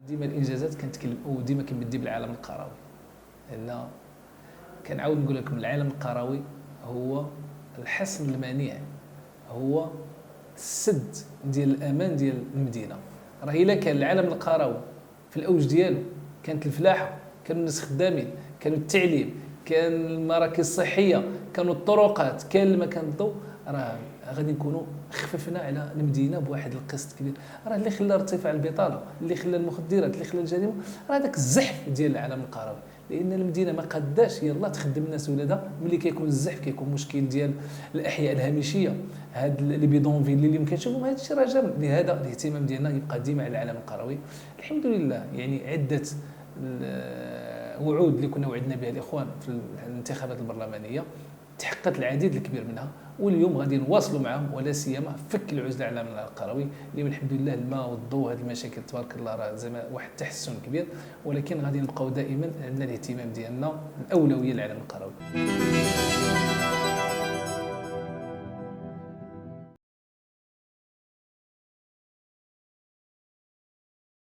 ديما الانجازات كنتكلم وديما كنبدي بالعالم القروي، لان كنعاود نقول لكم العالم القروي هو الحصن المنيع، هو السد ديال الامان ديال المدينه. راه الا كان العالم القروي في الاوج ديالو كانت الفلاحه، كانوا الناس خدامين، كانوا التعليم، كان المراكز الصحيه، كانوا الطرقات، كان الماء، كان الضوء، راه غادي نكونوا خففنا على المدينه بواحد القسط كبير. راه اللي خلى ارتفاع البطاله، اللي خلى المخدرات، اللي خلى الجريمه، راه داك الزحف ديال العالم القروي. لان المدينه ما قاداش يلا تخدم الناس ولادها ملي كيكون الزحف، كيكون مشكل ديال الاحياء الهامشيه، هاد لي بيدونفيل اللي يمكن نشوفهم، هذا الشيء راه جا. لهذا الاهتمام ديالنا يبقى ديما على العالم القروي. الحمد لله، يعني عده وعود اللي كنا وعدنا بها الاخوان في الانتخابات البرلمانيه تحققت العديد الكبير منها، واليوم غادي نواصلوا معهم، ولا سيما فك العزله على العالم القروي. اليوم الحمد لله الماء والضوء، هذه المشاكل تبارك الله راه زعما واحد التحسن كبير، ولكن غادي نبقاو دائما عندنا الاهتمام ديالنا الاولويه للعالم القروي.